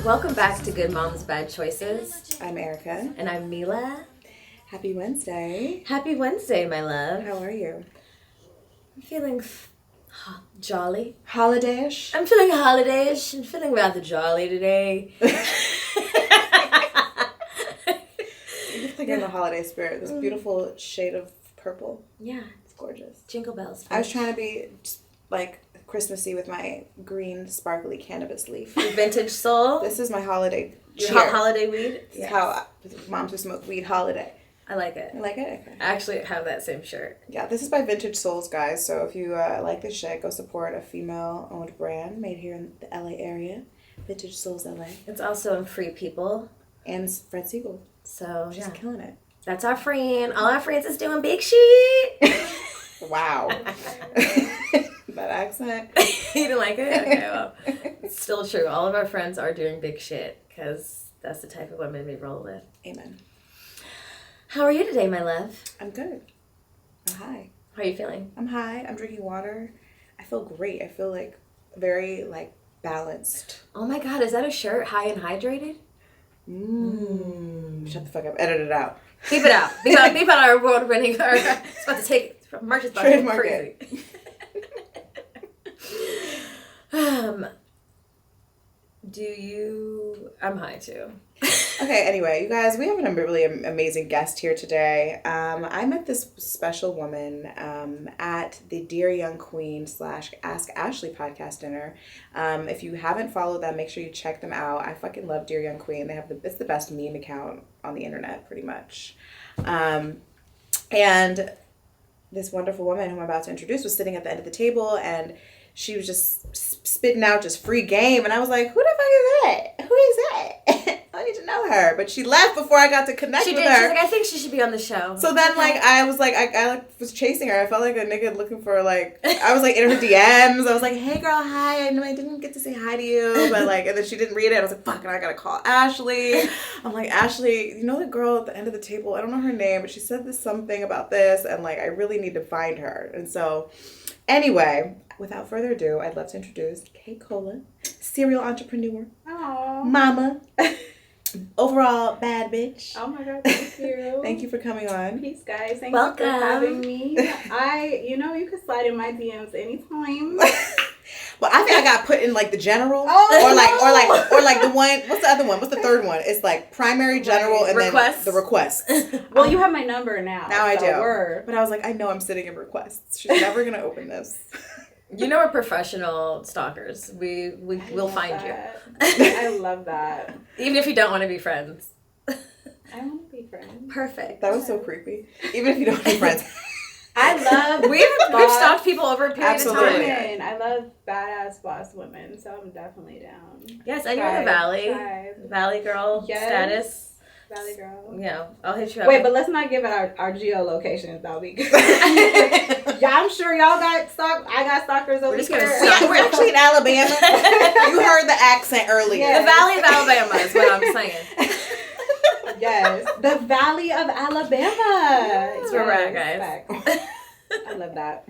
Welcome back to Good Moms, Bad Choices. I'm Erica. And I'm Mila. Happy Wednesday. Happy Wednesday, my love. How are you? I'm feeling jolly. Holiday-ish? I'm feeling holiday-ish. I'm feeling rather jolly today. You're in the holiday spirit. This beautiful shade of purple. Yeah. It's gorgeous. Jingle bells. I was trying to be like Christmassy with my green sparkly cannabis leaf. Vintage soul. This is my holiday Your cheer. holiday weed. This is how moms who smoke weed holiday. I like it. You like it? Okay. I actually have that same shirt. Yeah, this is by Vintage Souls, guys. So if you like this shit, go support a female-owned brand made here in the LA area. Vintage Souls LA. It's also in Free People. And Fred Siegel. So, She's killing it. That's our friend. All our friends is doing big shit. Wow. That accent. You didn't like it? Okay, well, it's still true. All of our friends are doing big shit because that's the type of women we roll with. Amen. How are you today, my love? I'm good. I'm high. How are you feeling? I'm high. I'm drinking water. I feel great. I feel very balanced. Oh my God, is that a shirt? High and hydrated? Shut the fuck up. Edit it out. Beep it out. Beep out our world winning. It's about to take merch is about to get crazy. I'm high too. Okay, anyway, you guys, we have a really amazing guest here today. I met this special woman at the Dear Young Queen / Ask Ashley podcast dinner. If you haven't followed them, make sure you check them out. I fucking love Dear Young Queen. It's the best meme account on the internet, pretty much. And this wonderful woman who I'm about to introduce was sitting at the end of the table, and she was just spitting out just free game. And I was like, who the fuck is that? Who is that? I need to know her. But she left before I got to connect with her. She's like, I think she should be on the show. So then, I was like, I was chasing her. I felt like a nigga looking for, I was, in her DMs. I was like, hey, girl, hi. I know I didn't get to say hi to you. But, and then she didn't read it. I was like, fuck, and I got to call Ashley. I'm like, Ashley, you know the girl at the end of the table? I don't know her name, but she said something about this. And, I really need to find her. And so, anyway, without further ado, I'd love to introduce Kay Cola, serial entrepreneur, Aww. mama, overall bad bitch. Oh my God, thank you. Thank you for coming on. Peace, guys. Thank Welcome. you for having me. You can slide in my DMs anytime. Well, I think I got put in the general, or the one. What's the other one? What's the third one? It's primary, general, and requests. Then the requests. Well, you have my number now. Now I do. But I was like, I know I'm sitting in requests. She's never gonna open this. You know we're professional stalkers. We'll find you. I love that. Even if you don't want to be friends. I want to be friends. Perfect. That was so creepy. Even if you don't be friends. We've stalked people over a period of time. I love badass boss women, so I'm definitely down. Yes, and you're in the Valley. Valley girl status. Valley girl. Yeah, I'll hit you up. Wait, but let's not give out our geolocations. That'll be good. Yeah, I'm sure y'all got I got stalkers over here. We're actually in Alabama. You heard the accent earlier. Yes. The Valley of Alabama is what I'm saying. Yes, the Valley of Alabama. That's where we're at, guys. I love that.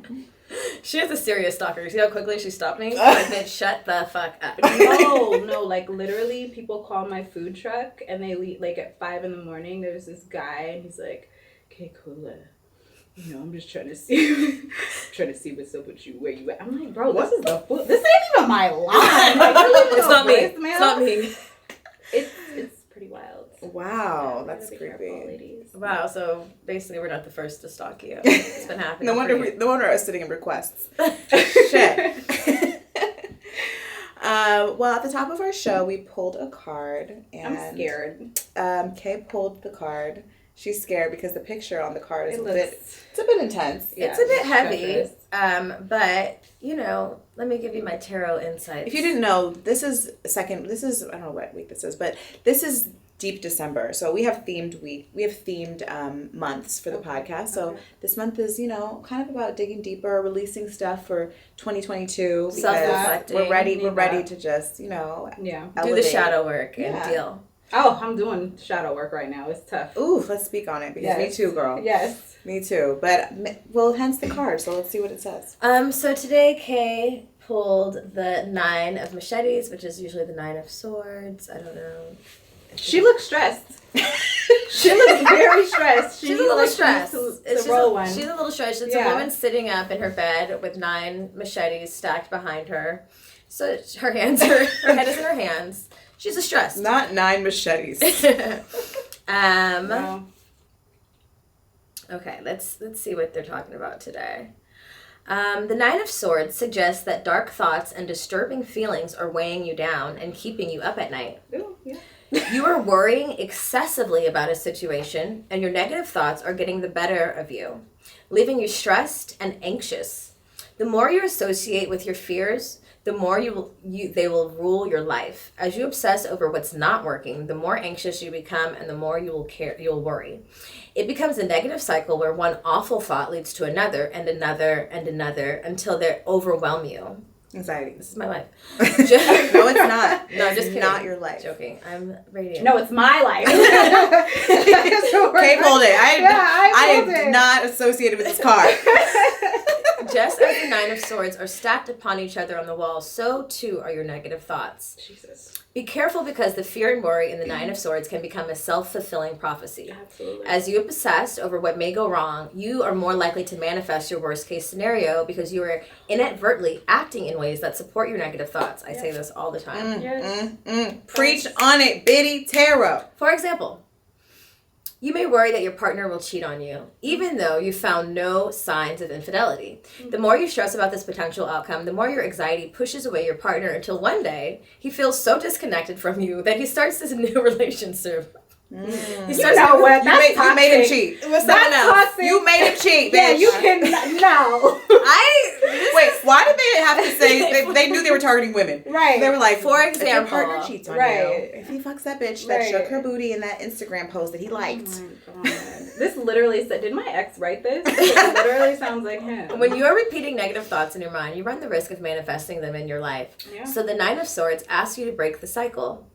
She has a serious stalker. You see how quickly she stopped me? I said, shut the fuck up. No, literally, people call my food truck and they leave, at 5 a.m. There's this guy and he's like, "Okay, Cola, I'm just trying to see what's up with you, where you at." I'm like, bro, this is the food. This ain't even my line. It's not me. It's not me. It's pretty wild. Wow, Yeah, that's be creepy. careful, ladies. Wow, so basically we're not the first to stalk you. It's been happening. No wonder I was sitting in requests. Shit. Well, at the top of our show, we pulled a card, and I'm scared. Kay pulled the card. She's scared because the picture on the card is it's a bit intense. Yeah, it's a bit heavy. But let me give you my tarot insights. If you didn't know, this is I don't know what week this is, but this is Deep December. So we have themed months for the podcast. So this month is, kind of about digging deeper, releasing stuff for 2022. Self-reflecting. We're ready to just, do the shadow work and deal. Oh, I'm doing shadow work right now. It's tough. Ooh, let's speak on it because me too, girl. Yes. Me too. But, hence the card. So let's see what it says. So today Kay pulled the 9 of machetes, which is usually the 9 of swords. I don't know. She looks stressed. She looks very stressed. She's a little stressed. She's a little stressed. It's a woman sitting up in her bed with 9 machetes stacked behind her. So her head is in her hands. She's a stressed. Not 9 machetes. No. Okay, let's see what they're talking about today. The 9 of Swords suggests that dark thoughts and disturbing feelings are weighing you down and keeping you up at night. Ooh, yeah. You are worrying excessively about a situation, and your negative thoughts are getting the better of you, leaving you stressed and anxious. The more you associate with your fears, the more they will rule your life. As you obsess over what's not working, the more anxious you become, and the more you'll worry. It becomes a negative cycle where one awful thought leads to another and another and another until they overwhelm you. Anxiety. This is my life. No, it's not. No, just kidding. Not your life. Joking. I'm radiant. No, it's my life. Kay pulled it. I am not associated with this card. Just as the 9 of Swords are stacked upon each other on the wall, so too are your negative thoughts. Jesus. Be careful, because the fear and worry in the 9 of Swords can become a self-fulfilling prophecy. Absolutely. As you obsess over what may go wrong, you are more likely to manifest your worst-case scenario because you are inadvertently acting in ways that support your negative thoughts. I say this all the time. Preach on it, Biddy Tarot. For example, you may worry that your partner will cheat on you, even though you found no signs of infidelity. The more you stress about this potential outcome, the more your anxiety pushes away your partner until one day he feels so disconnected from you that he starts this new relationship. You know what? You made him cheat. That's toxic. You made him cheat, bitch. Yeah, you can. No. Wait, why did they have to say they knew they were targeting women? Right. They were like, for if your example, partner cheats on you, if he fucks that bitch that shook her booty in that Instagram post that he liked. Oh my God. This literally said, did my ex write this? It literally sounds like him. When you are repeating negative thoughts in your mind, you run the risk of manifesting them in your life. Yeah. So the 9 of Swords asks you to break the cycle.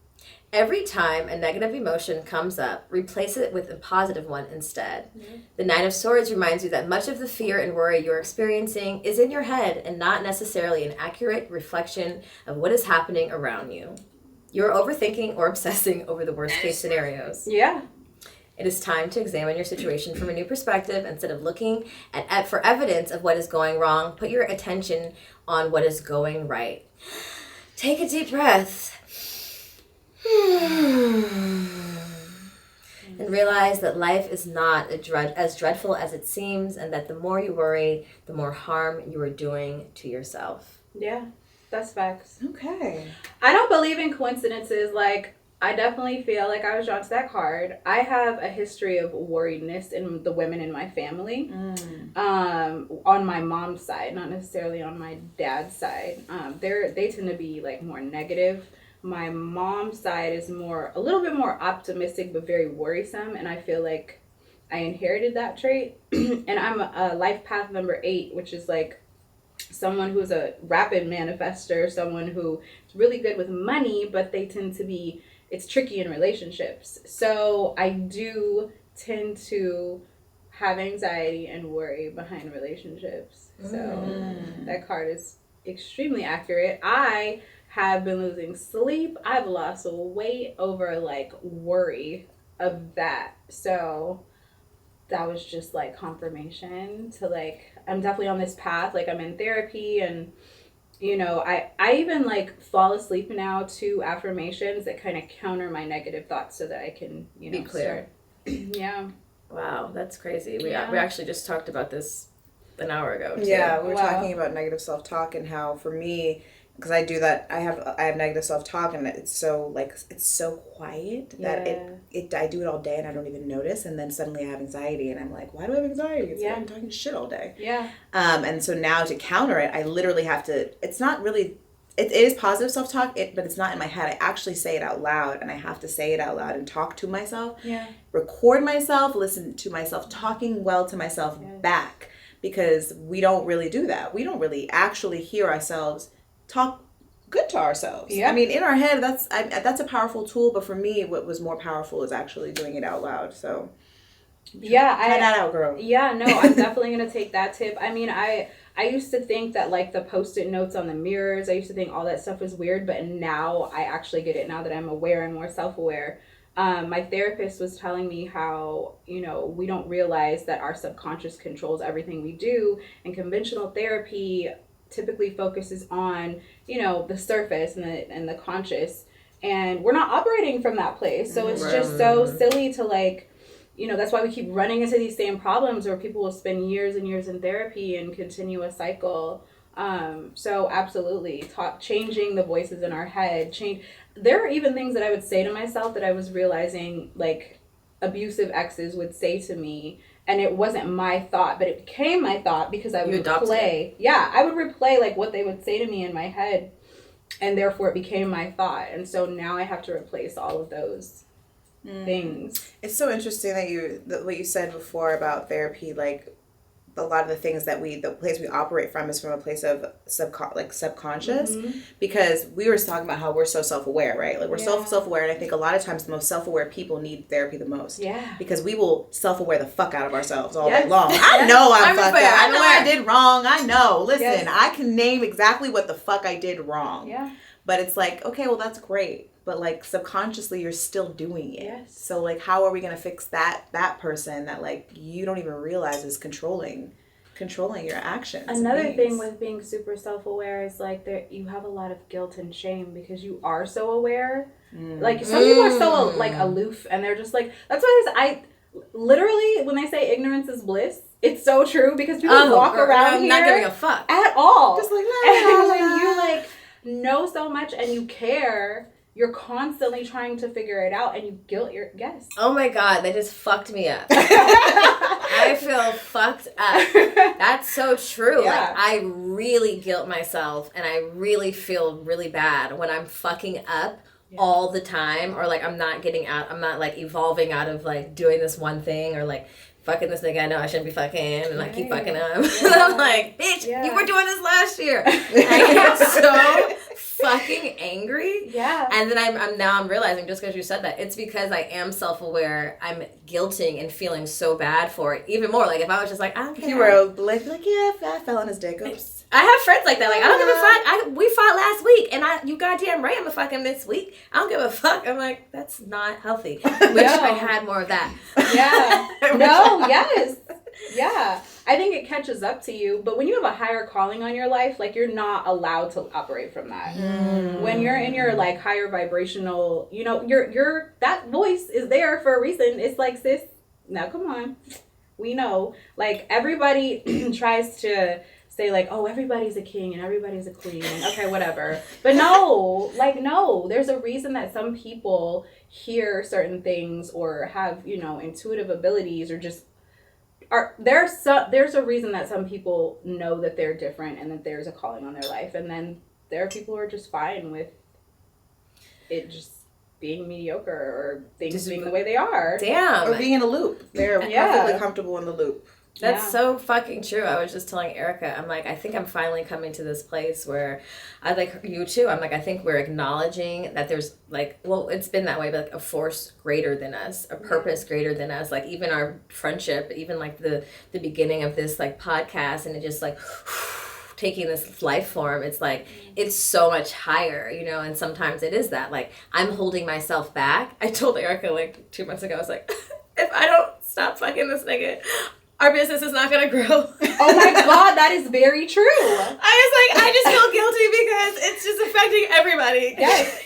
Every time a negative emotion comes up, replace it with a positive one instead. Mm-hmm. The 9 of Swords reminds you that much of the fear and worry you're experiencing is in your head and not necessarily an accurate reflection of what is happening around you. You're overthinking or obsessing over the worst case scenarios. Yeah. It is time to examine your situation from a new perspective. Instead of looking for evidence of what is going wrong, put your attention on what is going right. Take a deep breath. And realize that life is not as dreadful as it seems, and that the more you worry, the more harm you are doing to yourself. Yeah, that's facts. Okay. I don't believe in coincidences. Like, I definitely feel like I was drawn to that card. I have a history of worriedness in the women in my family. On my mom's side, not necessarily on my dad's side. They tend to be like more negative. My mom's side is a little bit more optimistic, but very worrisome. And I feel like I inherited that trait. And I'm a life path number 8, which is like someone who's a rapid manifester, someone who is really good with money, but they tend to be, it's tricky in relationships. So I do tend to have anxiety and worry behind relationships. So that card is extremely accurate. I have been losing sleep. I've lost weight over like worry of that. So that was just like confirmation to like, I'm definitely on this path. Like I'm in therapy, and you know, I even like fall asleep now to affirmations that kind of counter my negative thoughts so that I can, you know, be clear. Yeah. Wow, that's crazy. We actually just talked about this an hour ago too. Yeah, we were talking about negative self-talk and how for me, because I do that, I have negative self-talk, and it's so quiet that I do it all day and I don't even notice, and then suddenly I have anxiety and I'm like, why do I have anxiety? It's like I'm talking shit all day. Yeah. And so now to counter it, I literally have to, it's not really, it is positive self-talk, but it's not in my head. I actually say it out loud, and I have to say it out loud and talk to myself. Yeah. Record myself, listen to myself, talking well to myself back, because we don't really do that. We don't really actually hear ourselves talk good to ourselves. Yeah. I mean, in our head, that's a powerful tool, but for me, what was more powerful is actually doing it out loud. So try that out, girl. Yeah, no, I'm definitely gonna take that tip. I mean, I I used to think that like the Post-it notes on the mirrors, I used to think all that stuff was weird, but now I actually get it now that I'm aware and more self-aware. My therapist was telling me how, we don't realize that our subconscious controls everything we do, and conventional therapy typically focuses on, the surface and the conscious, and we're not operating from that place. So it's just so silly to like, that's why we keep running into these same problems where people will spend years and years in therapy and continue a cycle. So absolutely, changing the voices in our head. There are even things that I would say to myself that I was realizing, like, abusive exes would say to me, and it wasn't my thought, but it became my thought because I would replay. Yeah, I would replay like what they would say to me in my head, and therefore it became my thought. And so now I have to replace all of those things. It's so interesting that what you said before about therapy, like a lot of the things that the place we operate from is from a place of subconscious, because we were talking about how we're so self-aware, right? Like we're self-aware, and I think a lot of times the most self-aware people need therapy the most. Yeah. Because we will self-aware the fuck out of ourselves all day long. I know I'm fucked up. I know what I did wrong. I know. Listen, I can name exactly what the fuck I did wrong. Yeah. But it's like, okay, well that's great. But like subconsciously you're still doing it. Yes. So like how are we gonna fix that person that like you don't even realize is controlling your actions? Another thing with being super self-aware is like you have a lot of guilt and shame because you are so aware. Like some people are so like aloof, and they're just like, that's why I literally, when they say ignorance is bliss, it's so true, because people walk around here not giving a fuck at all. Just like, and when you like know so much and you care, you're constantly trying to figure it out, and you guilt your guests. Oh my God, they just fucked me up. I feel fucked up. That's so true. Yeah. Like, I really guilt myself, and I really feel really bad when I'm fucking up all the time, or like I'm not like evolving out of like doing this one thing, or like fucking this nigga I know I shouldn't be fucking, and I keep fucking him. And I'm like, bitch, you were doing this last year. And I get so fucking angry. Yeah. And then I'm realizing, just because you said that, it's because I am self-aware. I'm guilting and feeling so bad for it even more. Like if I was just like, I don't care. You were like I fell on his dick. Oops. I have friends like that. Like, I don't give a fuck. We fought last week, and you goddamn right I'm gonna fuck him this week. I don't give a fuck. I'm like, that's not healthy. Wish I had more of that. Yeah. No, yes. Yeah. I think it catches up to you, but when you have a higher calling on your life, like you're not allowed to operate from that. When you're in your like higher vibrational, your that voice is there for a reason. It's like, sis, now come on. We know. Like everybody tries to say like, oh, everybody's a king and everybody's a queen, and okay, whatever. But no, there's a reason that some people hear certain things or have, intuitive abilities, or just there's a reason that some people know that they're different and that there's a calling on their life, and then there are people who are just fine with it just being mediocre, or things just being the way they are. Damn. Or being in a loop. They're perfectly comfortable in the loop. That's so fucking true. I was just telling Erica, I'm like, I think I'm finally coming to this place where I like you too. I'm like, I think we're acknowledging that there's like, well, it's been that way, but like a force greater than us, a purpose greater than us. Like even our friendship, even like the beginning of this like podcast, and it just like taking this life form, it's like, it's so much higher, and sometimes it is that, like, I'm holding myself back. I told Erica like 2 months ago, I was like, if I don't stop fucking this nigga, our business is not going to grow. Oh my God, that is very true. I just feel guilty because it's just affecting everybody. Yes.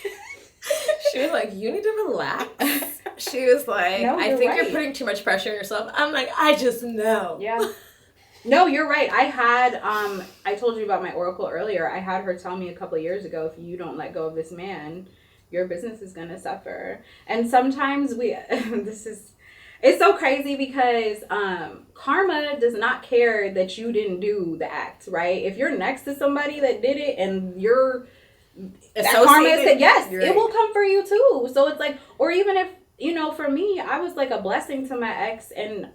She was like, you need to relax. She was like, no, I think you're putting too much pressure on yourself. I'm like, I just know. Yeah. No, you're right. I had, I told you about my oracle earlier. I had her tell me a couple of years ago, if you don't let go of this man, your business is going to suffer. And sometimes it's so crazy because karma does not care that you didn't do the act, right? If you're next to somebody that did it and you're that karma said, yes, it will come for you too. So it's like, or even if, for me, I was like a blessing to my ex, and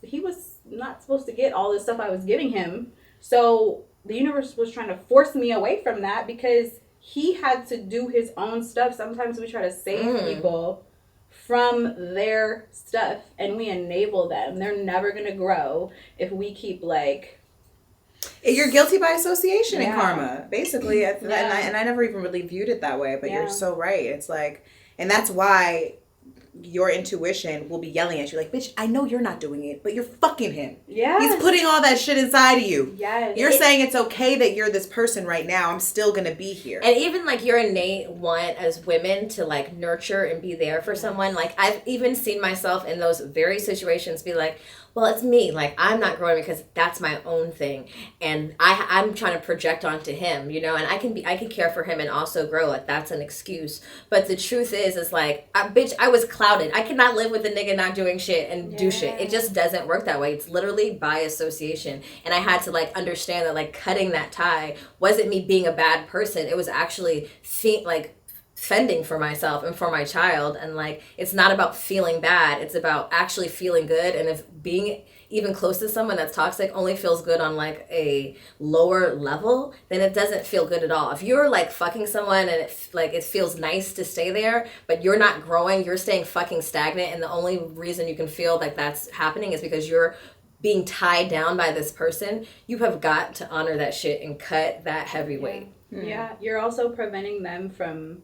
he was not supposed to get all this stuff I was giving him. So the universe was trying to force me away from that because he had to do his own stuff. Sometimes we try to save people from their stuff, and we enable them. They're never going to grow if we keep like You're guilty by association in Yeah. karma, basically. Yeah. And I never even really viewed it that way, but Yeah. you're so right. It's like, and that's why your intuition will be yelling at you like, bitch, I know you're not doing it, but you're fucking him. Yes. He's putting all that shit inside of you. Yes. You're saying it's okay that you're this person right now. I'm still gonna be here. And even like your innate want as women to like nurture and be there for someone. Like I've even seen myself in those very situations be like, well, it's me. Like I'm not growing because that's my own thing, and I'm trying to project onto him, you know. And I can care for him and also grow. Like that's an excuse. But the truth is like, bitch, I was clouded. I cannot live with a nigga not doing shit and do shit. It just doesn't work that way. It's literally by association. And I had to like understand that like cutting that tie wasn't me being a bad person. It was actually fending for myself and for my child. And like it's not about feeling bad, it's about actually feeling good. And if being even close to someone that's toxic only feels good on like a lower level, then it doesn't feel good at all. If you're like fucking someone and it feels nice to stay there, but you're not growing, you're staying fucking stagnant, and the only reason you can feel like that's happening is because you're being tied down by this person, you have got to honor that shit and cut that heavy weight. Yeah, you're also preventing them from,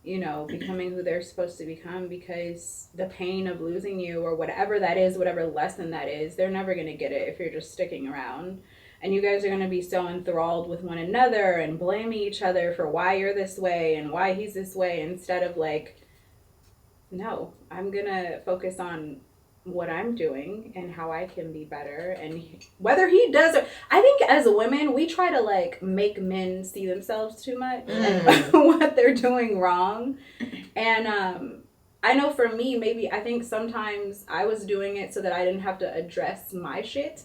you know, becoming who they're supposed to become, because the pain of losing you or whatever that is, whatever lesson that is, they're never going to get it if you're just sticking around. And you guys are going to be so enthralled with one another and blaming each other for why you're this way and why he's this way, instead of like, no, I'm going to focus on what I'm doing and how I can be better, and whether he does or I think as women we try to like make men see themselves too much and what they're doing wrong. And I know for me, maybe I think sometimes I was doing it so that I didn't have to address my shit.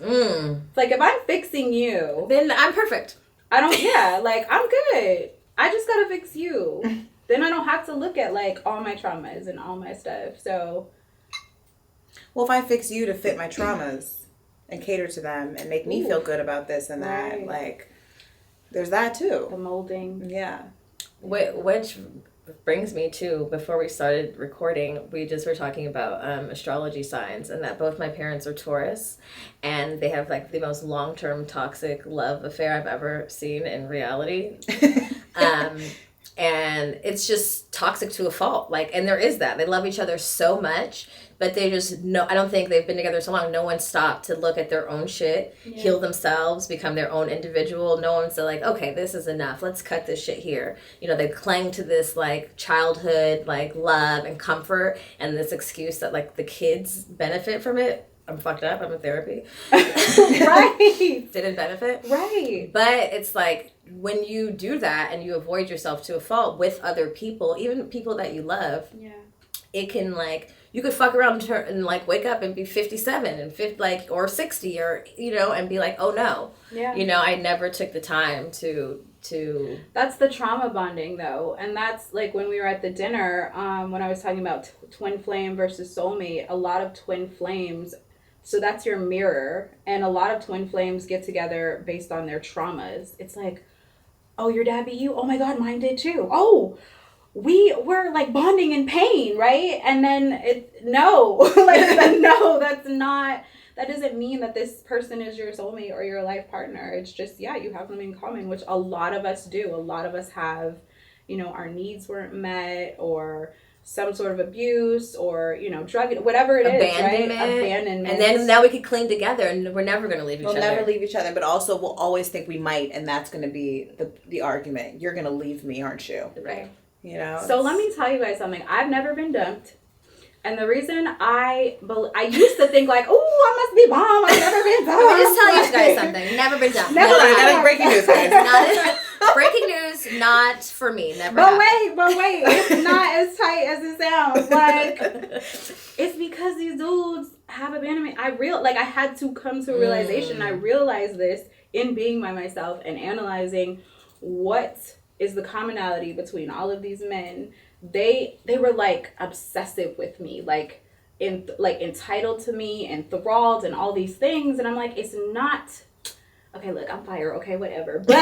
Like if I'm fixing you, Then I'm perfect. like I'm good. I just gotta fix you. Then I don't have to look at like all my traumas and all my stuff. So Well, if I fix you to fit my traumas and cater to them and make me feel good about this and that, Right. like, there's that too. the molding. Yeah. Which brings me to, before we started recording, we just were talking about astrology signs, and that both my parents are Taurus, and they have like the most long-term toxic love affair I've ever seen in reality. And it's just toxic to a fault. Like, and there is that. They love each other so much, but they just I don't think they've been together so long. No one stopped to look at their own shit, heal themselves, become their own individual. No one's like, okay, this is enough. Let's cut this shit here. You know, they cling to this like childhood, like love and comfort, and this excuse that like the kids benefit from it. I'm fucked up. I'm in therapy. Right. Didn't benefit. Right. But it's like when you do that and you avoid yourself to a fault with other people, even people that you love, it can like, you could fuck around and like wake up and be 57 and 50, like, or 60 or, you know, and be like, oh no. Yeah. You know, I never took the time to That's the trauma bonding though. And that's like when we were at the dinner, when I was talking about twin flame versus soulmate, a lot of twin flames, so that's your mirror, and a lot of twin flames get together based on their traumas. It's like, oh, your dad beat you? Oh my God, mine did too. Oh, we were like bonding in pain, right? And then no, that's not, that doesn't mean that this person is your soulmate or your life partner. It's just, you have something in common, which a lot of us do. A lot of us have, you know, our needs weren't met, or some sort of abuse, or, you know, drug, whatever it is, right? Abandonment. And then now we could cling together, and we're never going to leave each other. We'll never leave each other, but also we'll always think we might, and that's going to be the argument. You're going to leave me, aren't you? Right. You know? So let me tell you guys something. I've never been dumped. And the reason I used to think like, oh, I must be bomb. I've never been dumped. Let me just tell you guys something. Never been dumped. Never been dumped. Breaking news, guys. Breaking news, not for me. Never. But wait, it's not as tight as it sounds. Like, it's because these dudes have abandonment. I had to come to a realization. I realized this in being by myself and analyzing what is the commonality between all of these men. They were like obsessive with me, like entitled to me, enthralled, and all these things. And I'm like, it's not. Okay, look, I'm fire. Okay, whatever. But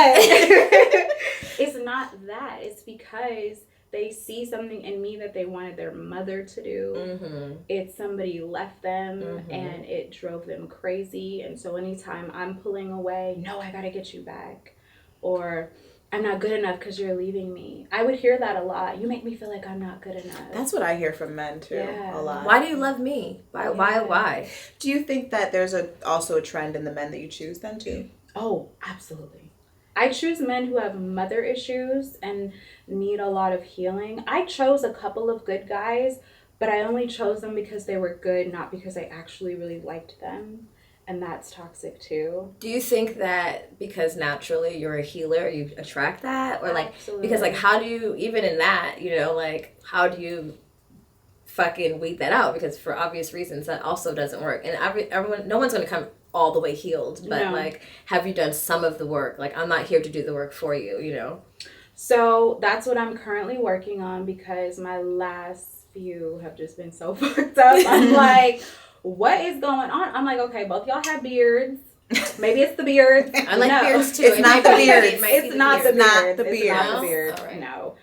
it's not that. It's because they see something in me that they wanted their mother to do. It's somebody left them and it drove them crazy. And so anytime I'm pulling away, no, I gotta get you back. Or I'm not good enough because you're leaving me. I would hear that a lot. You make me feel like I'm not good enough. That's what I hear from men too, a lot. Why do you love me? Why? Do you think that there's also a trend in the men that you choose then too? Oh, absolutely. I choose men who have mother issues and need a lot of healing. I chose a couple of good guys, but I only chose them because they were good, not because I actually really liked them. And that's toxic too. Do you think that because naturally you're a healer, you attract that? Or like, Absolutely. because like, how do you, even in that, you know, like, how do you fucking weed that out? Because for obvious reasons, that also doesn't work. And everyone, no one's going to come all the way healed. But No. like, have you done some of the work? Like, I'm not here to do the work for you, you know? So that's what I'm currently working on because my last few have just been so fucked up. I'm like, what is going on? I'm like, okay, both y'all have beards. Maybe it's the beards. I like beards too. It's not the beard. It's not the beard. All right. No.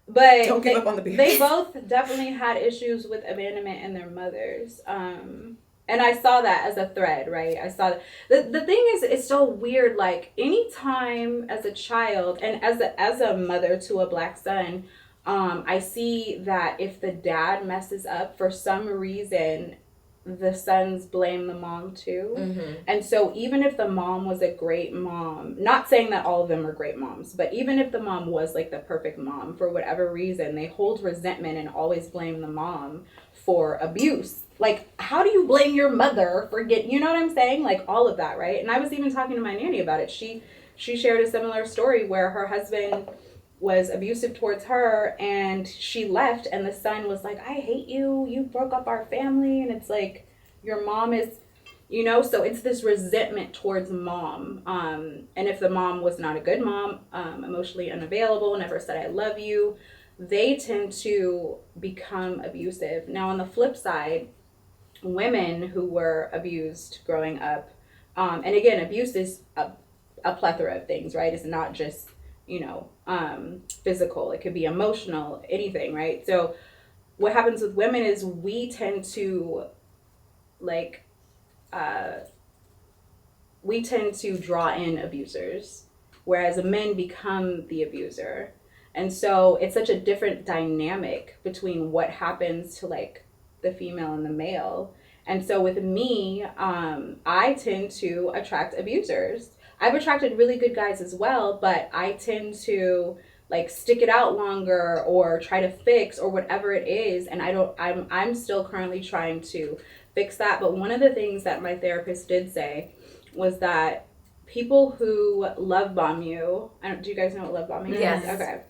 But Don't give up on the beard. They both definitely had issues with abandonment in their mothers. And I saw that as a thread, right? I saw that. The thing is, it's so weird. Like, anytime as a child and as a mother to a black son, I see that if the dad messes up for some reason, the sons blame the mom too. And so even if the mom was a great mom, not saying that all of them are great moms, but even if the mom was like the perfect mom, for whatever reason, they hold resentment and always blame the mom for abuse. Like, how do you blame your mother for you know what I'm saying? Like, all of that, right? And I was even talking to my nanny about it. She shared a similar story where her husband was abusive towards her and she left and the son was like, I hate you. You broke up our family. And it's like, your mom is, you know, so it's this resentment towards mom. And if the mom was not a good mom, emotionally unavailable, never said I love you, they tend to become abusive. Now, on the flip side, women who were abused growing up, and again, abuse is a plethora of things, right? It's not just, you know, physical. It could be emotional, anything, right? So what happens with women is we tend to draw in abusers, whereas men become the abuser. And so it's such a different dynamic between what happens to like the female and the male. And so with me, I tend to attract abusers. I've attracted really good guys as well, but I tend to like stick it out longer or try to fix or whatever it is. And I'm still currently trying to fix that. But one of the things that my therapist did say was that people who love bomb you, do you guys know what love bombing is? Yes. Okay.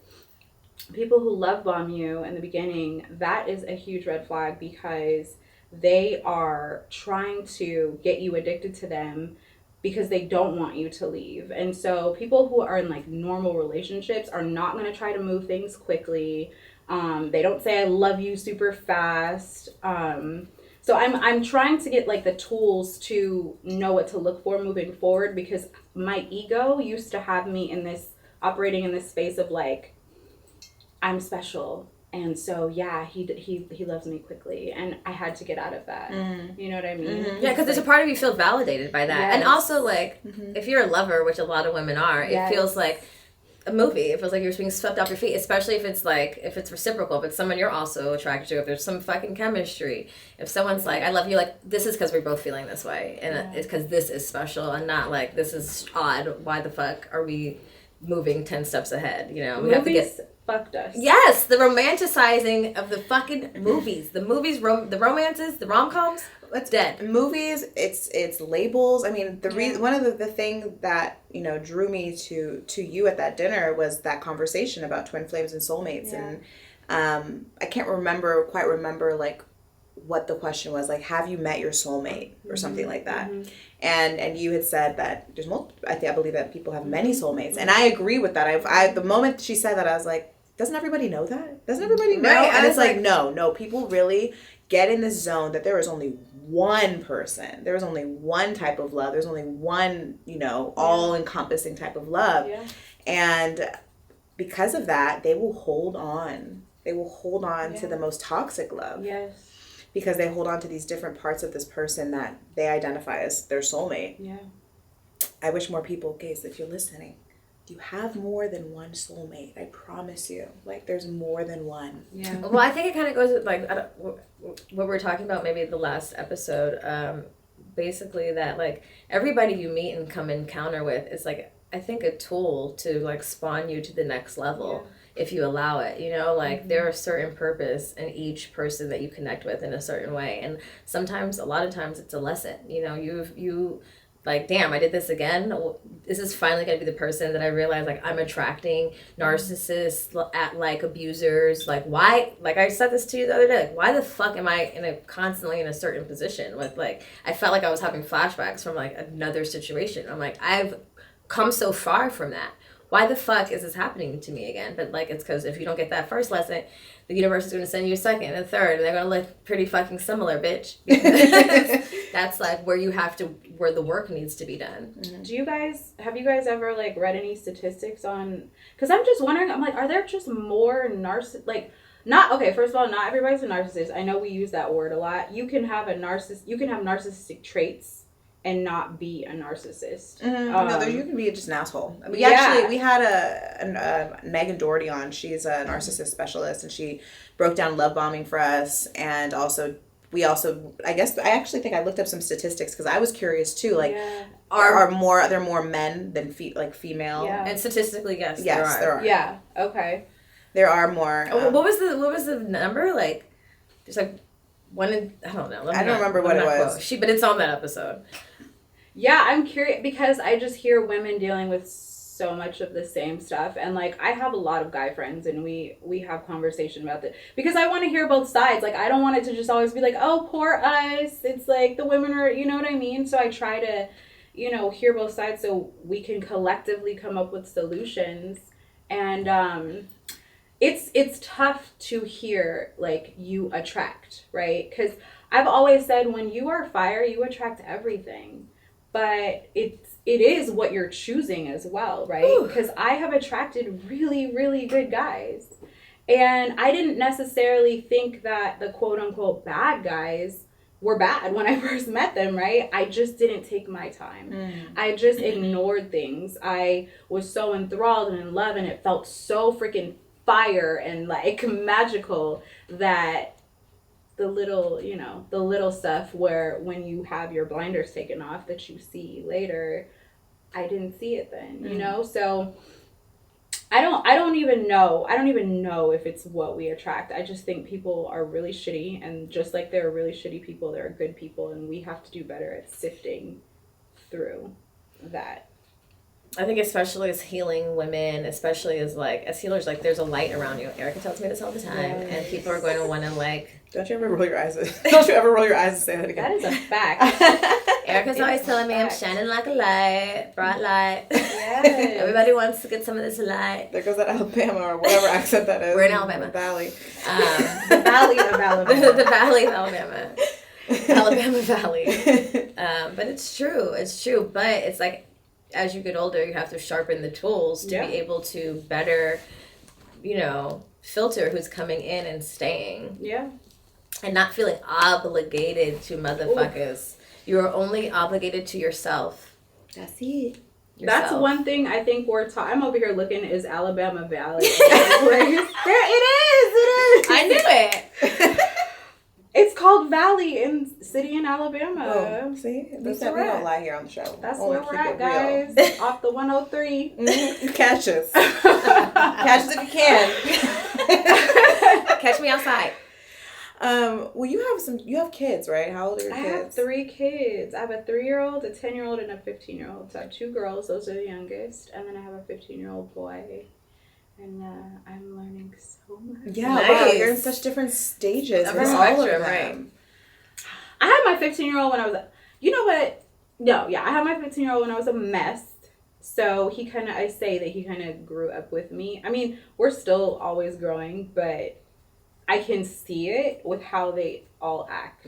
People who love bomb you in the beginning, that is a huge red flag because they are trying to get you addicted to them because they don't want you to leave. And so people who are in like normal relationships are not going to try to move things quickly. They don't say I love you super fast. So I'm trying to get like the tools to know what to look for moving forward because my ego used to have me operating in this space of like, I'm special. And so, yeah, he loves me quickly. And I had to get out of that. You know what I mean? Yeah, because there's a part of you feel validated by that. Yes. And also, like, if you're a lover, which a lot of women are, it feels like a movie. It feels like you're being swept off your feet, especially if it's reciprocal, if it's someone you're also attracted to, if there's some fucking chemistry. If someone's like, I love you, like, this is because we're both feeling this way. And it's because this is special and not like, this is odd. Why the fuck are we moving 10 steps ahead? You know, we have to get... fucked us. Yes, the romanticizing of the fucking movies. The movies, the romances, the rom-coms, it's dead. Movies, it's labels. I mean, one of the thing that, you know, drew me to you at that dinner was that conversation about twin flames and soulmates. Yeah. And I can't quite remember like what the question was, like, have you met your soulmate or something like that? And you had said that there's I believe that people have many soulmates, and I agree with that. I the moment she said that, I was like, doesn't everybody know that? Doesn't everybody know? Right, and it's like, no, people really get in this zone that there is only one person. There is only one type of love. There's only one, you know, all-encompassing type of love. Yeah. And because of that, they will hold on They will hold on to the most toxic love. Yes. Because they hold on to these different parts of this person that they identify as their soulmate. Yeah. I wish more people, guys, if you're listening, you have more than one soulmate. I promise you. Like, there's more than one. Yeah. Well, I think it kind of goes with, like, what we were talking about maybe the last episode. Basically that, like, everybody you meet and come encounter with is, like, I think a tool to, like, spawn you to the next level if you allow it. You know, like, there are certain purpose in each person that you connect with in a certain way. And sometimes, a lot of times, it's a lesson. You know, you like, damn, I did this again. This is finally going to be the person that I realize, like, I'm attracting narcissists, like abusers. Like, why? Like, I said this to you the other day. Like, why the fuck am I constantly in a certain position with, like, I felt like I was having flashbacks from, like, another situation. I'm like, I've come so far from that. Why the fuck is this happening to me again? But, like, it's because if you don't get that first lesson, the universe is going to send you a second and a third, and they're going to look pretty fucking similar, bitch. That's, like, where where the work needs to be done. Mm-hmm. Have you guys ever, like, read any statistics on, because I'm just wondering, I'm like, are there just more first of all, not everybody's a narcissist. I know we use that word a lot. You can have narcissistic traits and not be a narcissist. No, you can be just an asshole. We had a Megan Doherty on. She's a narcissist specialist, and she broke down love bombing for us. And also, I actually think I looked up some statistics because I was curious too. Like, are there more men than female? Yeah. And statistically, yes, there are. Yeah. Okay. There are more. What was the number? Like, there's like one in, I don't know. I don't remember what it was. But it's on that episode. Yeah, I'm curious because I just hear women dealing with so much of the same stuff, and, like, I have a lot of guy friends, and we have conversation about it because I want to hear both sides. Like, I don't want it to just always be like, oh, poor us. It's like the women are, you know what I mean? So I try to, you know, hear both sides so we can collectively come up with solutions. And it's tough to hear, like, you attract, right? Because I've always said when you are fire, you attract everything. But it is what you're choosing as well, right? Because I have attracted really, really good guys. And I didn't necessarily think that the quote-unquote bad guys were bad when I first met them, right? I just didn't take my time. I just ignored things. I was so enthralled and in love, and it felt so freaking fire and, like, magical that the little stuff where when you have your blinders taken off that you see later, I didn't see it then, you know? So I don't even know if it's what we attract. I just think people are really shitty, and just like there are really shitty people, there are good people, and we have to do better at sifting through that. I think especially as healing women, especially as healers, like, there's a light around you. Erica tells me this all the time, and people are going to want to, like... Don't you ever roll your eyes? Don't you ever roll your eyes and say that again? That is a fact. Erica's always telling me I'm shining like a light, bright light. Yes. Everybody wants to get some of this light. There goes that Alabama or whatever accent that is. We're in Alabama. The Valley. The Valley of Alabama. The Valley of Alabama. Alabama Valley. But it's true. It's true. But it's like, as you get older, you have to sharpen the tools to be able to better, you know, filter who's coming in and staying. Yeah. And not feeling obligated to motherfuckers. You are only obligated to yourself. That's it. That's one thing I think I'm over here looking is Alabama Valley. It is. I knew it. It's called Valley City in Alabama. Oh, see? We don't lie here on the show. That's where we're at, guys. Off the 103. Catch us. Catch us if you can. Catch me outside. Well, you have kids, right? How old are your kids? I have 3 kids. I have a 3-year-old, a 10-year-old, and a 15-year-old. So I have 2 girls. Those are the youngest. And then I have a 15-year-old boy. And I'm learning so much. Yeah, wow, you're in such different stages. Of all of them. Right. I had my 15-year-old when I was you know what? No, yeah, I had my 15-year-old when I was a mess. So I say that he kind of grew up with me. I mean, we're still always growing, but I can see it with how they all act.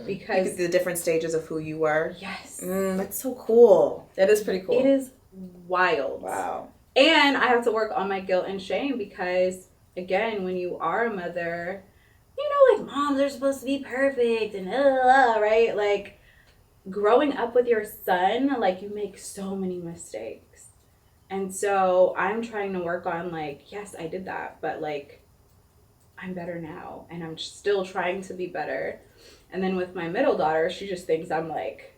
Because the different stages of who you were. Yes. That's so cool. That is pretty cool. It is wild. Wow. And I have to work on my guilt and shame because again, when you are a mother, you know, like moms are supposed to be perfect and right? Like growing up with your son, like you make so many mistakes. And so I'm trying to work on like, yes, I did that, but like I'm better now and I'm still trying to be better. And then with my middle daughter, she just thinks I'm like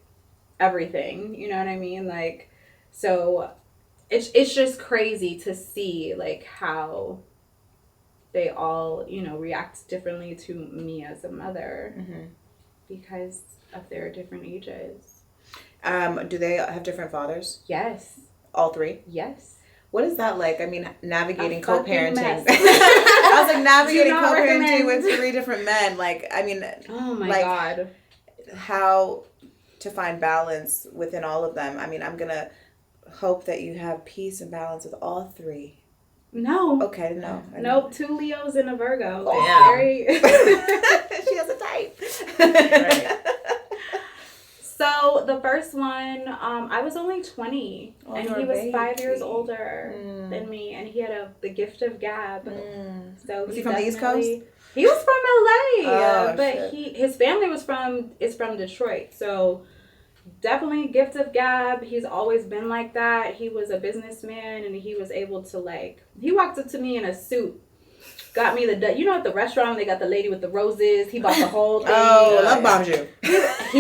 everything, you know what I mean? Like, so it's just crazy to see like how they all, you know, react differently to me as a mother because of their different ages. Do they have different fathers? Yes. All three? Yes. What is that like? I mean, navigating A fucking co-parenting. mess. I was like, navigating Do not co-parenting recommend. with 3 different men. Like, I mean, Oh my like, God. how to find balance within all of them. I mean, I'm going to hope that you have peace and balance with all 3. No. Okay, no. Nope, 2 Leos and a Virgo. Damn. Very... She has a type. Right. So the first one, I was only 20, and he was 5 years older than me, and he had the gift of gab. So Was he from the East Coast? He was from LA, Oh, but shit. his family is from Detroit. So definitely gift of gab. He's always been like that. He was a businessman, and he was able to like. He walked up to me in a suit. Got me you know at the restaurant they got the lady with the roses. He bought the whole thing. Oh, love bombs you. But I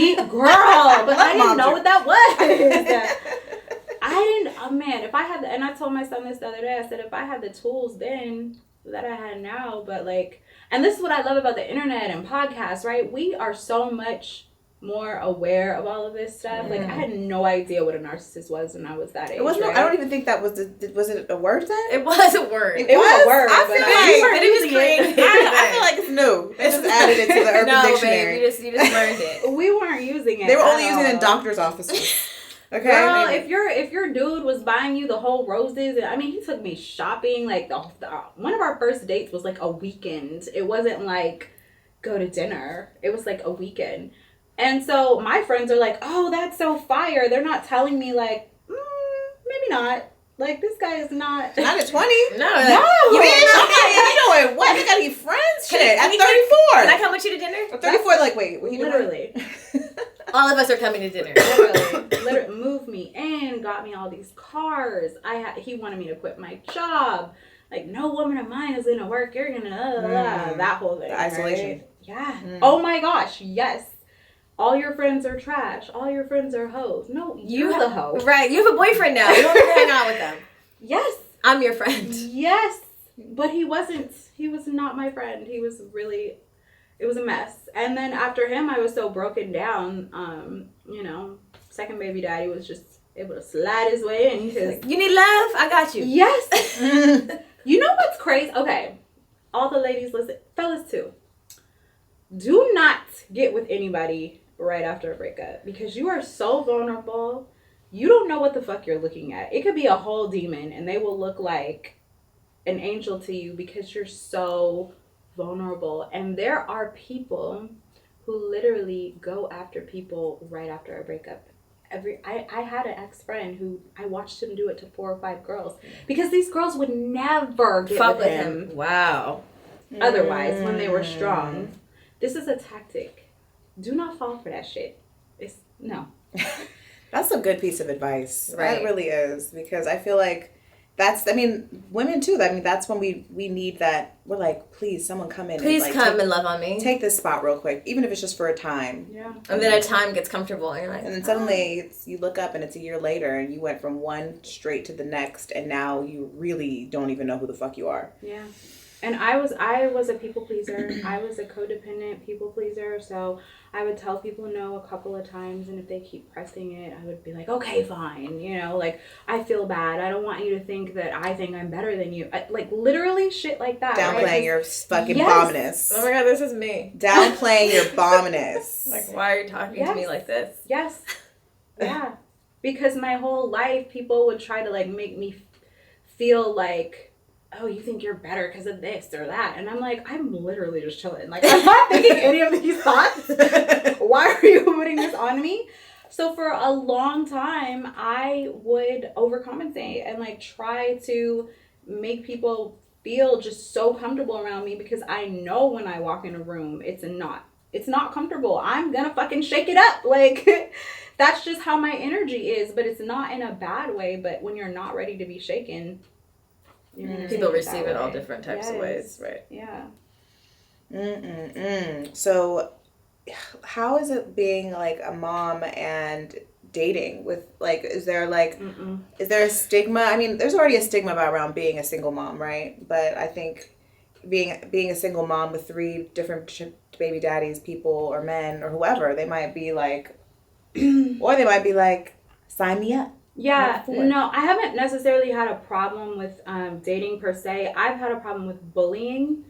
didn't know what that was. Man, if I had and I told my son this the other day, I said if I had the tools then that I had now, but like, and this is what I love about the internet and podcasts, right? We are so much more aware of all of this stuff. Like I had no idea what a narcissist was when I was that age. It wasn't. right? I don't even think that was it a word then? It was a word. It was a word. I but feel we weren't like it was using created. I feel like it's new. They just added it to the Urban No, Dictionary. babe, you just learned it. We weren't using it. They were at only using it in all. doctor's offices. Okay. Girl, maybe. if your dude was buying you the whole roses, I mean, he took me shopping. Like one of our first dates was like a weekend. It wasn't like go to dinner. It was like a weekend. And so my friends are like, "Oh, that's so fire." They're not telling me like, maybe not. Like this guy is not. Not at 20. No. You know what? You gotta be friends. Shit. At 34. Can I come with you to dinner? At 34, like, wait, what you doing? Literally. All of us are coming to dinner. Literally moved me in, got me all these cars. He wanted me to quit my job. Like, no woman of mine is gonna work. You're gonna that whole thing. The isolation. Right? Yeah. Oh my gosh. Yes. All your friends are trash. All your friends are hoes. No, you're the hoe. Right. You have a boyfriend now. You don't have to hang out with them. Yes. I'm your friend. Yes. But he wasn't. He was not my friend. He was really. It was a mess. And then after him, I was so broken down. You know, second baby daddy was just able to slide his way in. You need love? I got you. Yes. You know what's crazy? Okay. All the ladies listen. Fellas too. Do not get with anybody right after a breakup because you are so vulnerable. You don't know what the fuck you're looking at. It could be a whole demon and they will look like an angel to you because you're so vulnerable. And there are people who literally go after people right after a breakup. I had an ex-friend who I watched him do it to 4 or 5 girls because these girls would never get Fuck with him. Wow. Otherwise, when they were strong. This is a tactic. Do not fall for that shit. No. That's a good piece of advice. Right. That really is. Because I feel like women too. I mean, that's when we need that. We're like, please, someone come in. Please and, come and love on me. Take this spot real quick, even if it's just for a time. Yeah. And then a time gets comfortable and you're like, And then suddenly you look up and it's a year later and you went from one straight to the next and now you really don't even know who the fuck you are. Yeah. And I was a people pleaser. I was a codependent people pleaser. So I would tell people no a couple of times. And if they keep pressing it, I would be like, okay, fine. You know, like, I feel bad. I don't want you to think that I think I'm better than you. Like, literally shit like that. Downplaying right? your fucking Yes. bombness. oh my God, this is me. Downplaying your bombness. Like, why are you talking to me like this? Yes. Yeah. Because my whole life, people would try to, like, make me feel like, oh, you think you're better because of this or that. And I'm like, I'm literally just chilling. Like, I'm not thinking any of these thoughts. Why are you putting this on me? So for a long time, I would overcompensate and, like, try to make people feel just so comfortable around me because I know when I walk in a room, it's not comfortable. I'm gonna fucking shake it up. Like, that's just how my energy is, but it's not in a bad way. But when you're not ready to be shaken, people receive it all different types of ways, right? Yeah. So how is it being like a mom and dating with, like, is there a stigma? I mean, there's already a stigma around being a single mom, right? But I think being a single mom with 3 different baby daddies, people or men or whoever, they might be like, or they might be like, sign me up. Yeah, no, I haven't necessarily had a problem with dating per se. I've had a problem with bullying,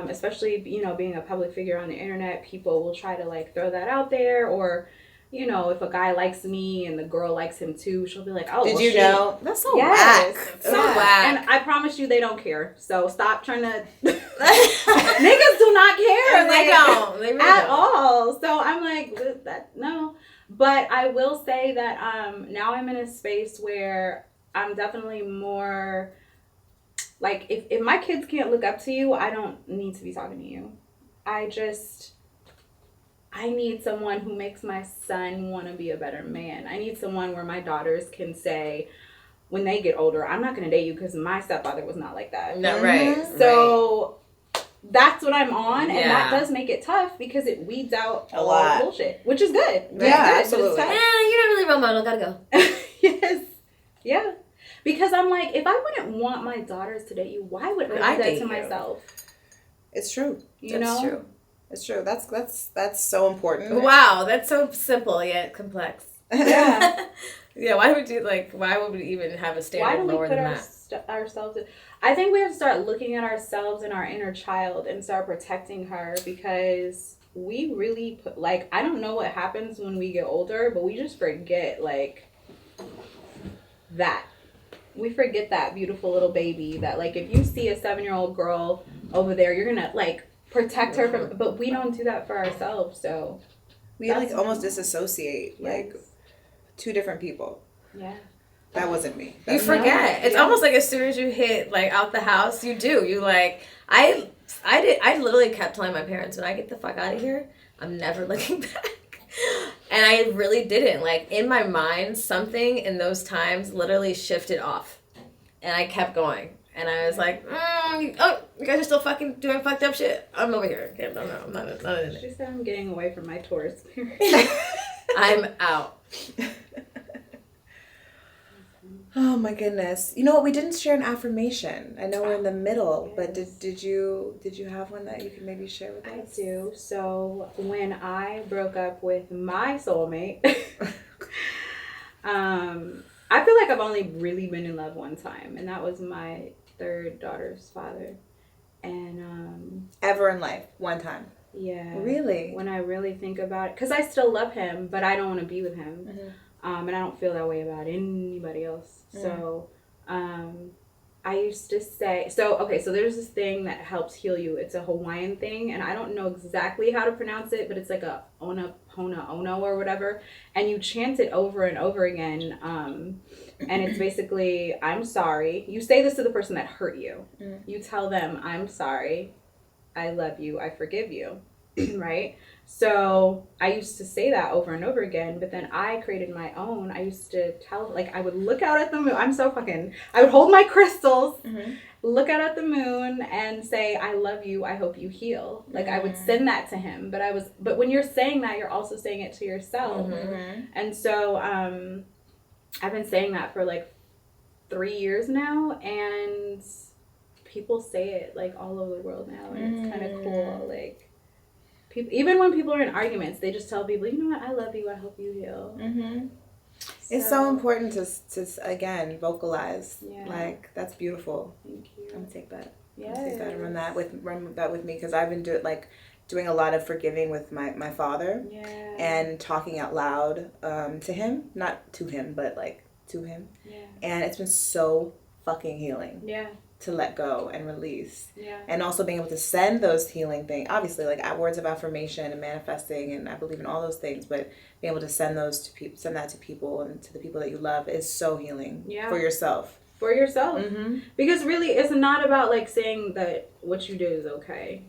especially, being a public figure on the internet. People will try to, like, throw that out there, or, if a guy likes me and the girl likes him too, she'll be like, oh, did you know? That's so whack. So whack. And I promise you they don't care. So stop trying to... Niggas do not care. And they don't. They really at don't. all. So I'm like, no. But I will say that now I'm in a space where I'm definitely more, like, if my kids can't look up to you, I don't need to be talking to you. I need someone who makes my son want to be a better man. I need someone where my daughters can say, when they get older, I'm not going to date you because my stepfather was not like that. No, right. So... that's what I'm on, and that does make it tough because it weeds out a lot of bullshit, which is good. Yeah, absolutely. You're not really role model, gotta go. Yes. Yeah. Because I'm like, if I wouldn't want my daughters to date you, why would I do that to myself? It's true. That's true. It's true. That's so important. Wow, that's so simple yet complex. Yeah. Yeah, why would we even have a standard lower than that? Why do we put ourselves in... I think we have to start looking at ourselves and our inner child and start protecting her, because we really put, like, I don't know what happens when we get older, but we just forget, like, that. We forget that beautiful little baby that, like, if you see a 7-year-old girl over there, you're gonna, like, protect her from, but we don't do that for ourselves, so. We, like, almost disassociate, like, 2 different people. Yeah. That wasn't me. You forget. It's almost like as soon as you hit, like, out the house, you do. You, like, I literally kept telling my parents, when I get the fuck out of here, I'm never looking back. And I really didn't. Like, in my mind, something in those times literally shifted off. And I kept going. And I was like, you guys are still fucking doing fucked up shit. I'm over here. Okay, no, I'm not in it. She said I'm getting away from my Taurus spirit. I'm out. Oh my goodness! You know what? We didn't share an affirmation. I know we're in the middle, but did you have one that you could maybe share with us? I do. So when I broke up with my soulmate, I feel like I've only really been in love one time, and that was my 3rd daughter's father. And ever in life, one time. Yeah. Really? When I really think about it, because I still love him, but I don't want to be with him. Mm-hmm. And I don't feel that way about anybody else. So, I used to say, so there's this thing that helps heal you. It's a Hawaiian thing, and I don't know exactly how to pronounce it, but it's like a ona pona ono or whatever. And you chant it over and over again. And it's basically, I'm sorry. You say this to the person that hurt you. You tell them, I'm sorry. I love you. I forgive you. Right? So I used to say that over and over again, but then I created my own. I used to tell, like, I would look out at the moon. I would hold my crystals, look out at the moon and say, I love you. I hope you heal. Like, I would send that to him. But when you're saying that, you're also saying it to yourself. And so I've been saying that for like 3 years now, and people say it like all over the world now, and it's kind of cool. Like, even when people are in arguments, they just tell people, you know what, I love you, I hope you heal. It's so important to again, vocalize. Yeah. Like, that's beautiful. Thank you. I'm gonna take that. Yeah. I'm gonna take that and run that with me, because I've been doing a lot of forgiving with my father. Yeah. And talking out loud to him, not to him, but like to him. Yeah. And it's been so fucking healing. Yeah. To let go and release. Yeah. And also being able to send those healing things, obviously, like words of affirmation and manifesting, and I believe in all those things, but being able to send those to people, send that to people and to the people that you love is so healing for yourself. for yourself. Mm-hmm. Because really, it's not about like saying that what you did is okay.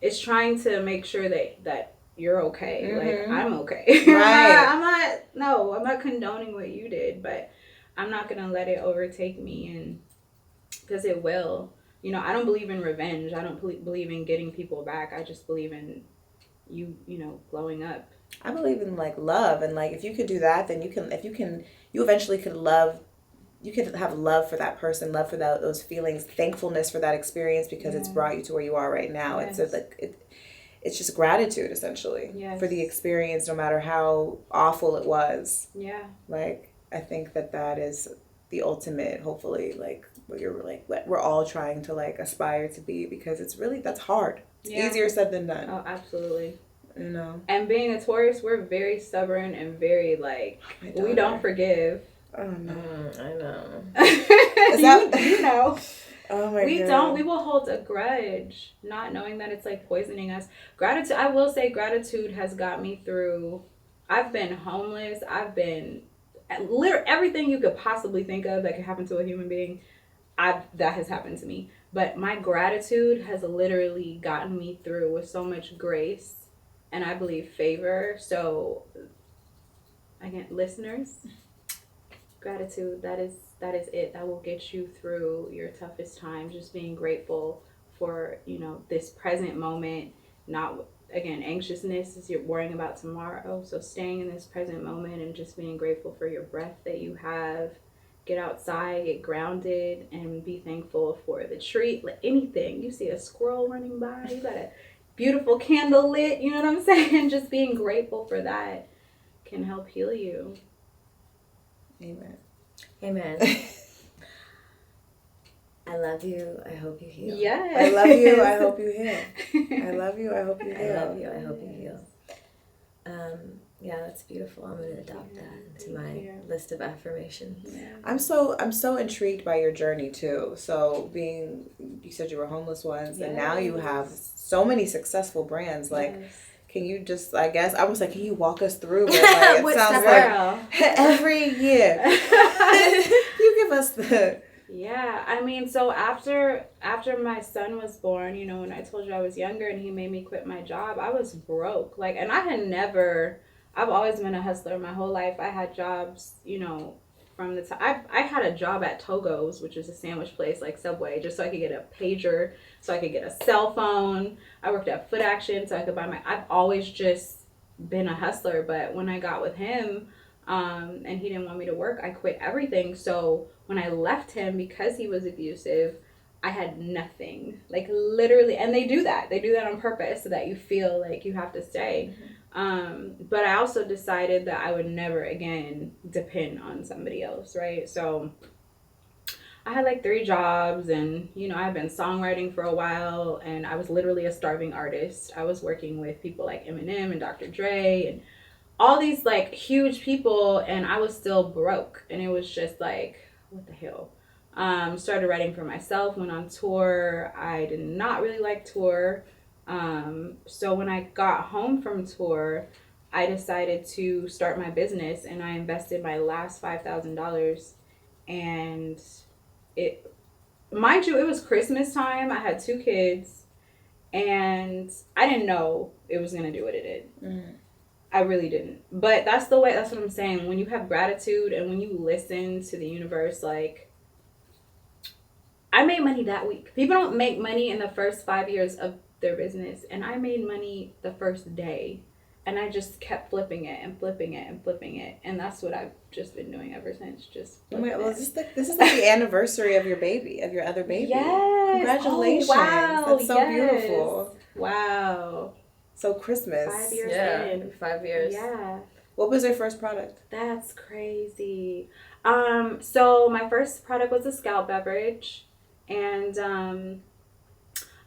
It's trying to make sure that you're okay. Mm-hmm. Like, I'm okay. Right. I'm not condoning what you did, but I'm not going to let it overtake me, and because it will. You know, I don't believe in revenge. I don't believe in getting people back. I just believe in you glowing up. I believe in like love, and like if you could do that, then you eventually could love. You could have love for that person, love for those feelings, thankfulness for that experience because it's brought you to where you are right now. Yes. It's just gratitude essentially for the experience, no matter how awful it was. Yeah. Like I think that is the ultimate. Hopefully, like what we're all trying to like aspire to be, because that's hard. It's easier said than done. Oh, absolutely. You know. And being a Taurus, we're very stubborn and very like we don't forgive. Oh no. I know. Is that you know? Oh my we God. don't. We will hold a grudge, not knowing that it's like poisoning us. Gratitude. I will say, gratitude has got me through. I've been homeless. I've been everything you could possibly think of that could happen to a human being. That has happened to me. But my gratitude has literally gotten me through with so much grace, and I believe favor. So, again, listeners, gratitude. That is it. That will get you through your toughest time. Just being grateful for this present moment. Not again, anxiousness is you're worrying about tomorrow. So staying in this present moment and just being grateful for your breath that you have. Get outside, get grounded, and be thankful for the tree. Like anything. You see a squirrel running by, you got a beautiful candle lit, you know what I'm saying? Just being grateful for that can help heal you. Amen. Amen. I love you. I hope you heal. Yes. I love you. I hope you heal. I love you. I hope you heal. I love you. I hope you heal. Yeah, that's beautiful. I'm gonna adopt that into my list of affirmations. Yeah. I'm so intrigued by your journey too. So you said you were homeless once, and now you have so many successive brands. Like, can you just? I guess I was like, can you walk us through? But like, it sounds like every year you give us the. Yeah, I mean, so after my son was born, when I told you I was younger and he made me quit my job, I was broke. Like, and I've always been a hustler my whole life. I had jobs, from the time I had a job at Togo's, which is a sandwich place like Subway, just so I could get a pager, so I could get a cell phone. I worked at Foot Action so I could buy I've always just been a hustler. But when I got with him, and he didn't want me to work, I quit everything. So when I left him because he was abusive, I had nothing, like literally. And they do that on purpose so that you feel like you have to stay. But I also decided that I would never again depend on somebody else, right? So I had like 3 jobs, and I've been songwriting for a while, and I was literally a starving artist. I was working with people like Eminem and Dr. Dre and all these like huge people, and I was still broke. And it was just like, what the hell? Started writing for myself, went on tour. I did not really like tour. So when I got home from tour, I decided to start my business, and I invested my last $5,000. And mind you, it was Christmas time. I had 2 kids, and I didn't know it was going to do what it did. Mm. I really didn't. But that's what I'm saying. When you have gratitude and when you listen to the universe, like, I made money that week. People don't make money in the first 5 years of their business, and I made money the first day, and I just kept flipping it and flipping it and flipping it, and that's what I've just been doing ever since. Just this is like the anniversary of your other baby. Yes. Congratulations. Oh, wow. That's so beautiful. Wow. So Christmas. 5 years in. 5 years. Yeah. What was your first product? That's crazy. So my first product was a scalp beverage, and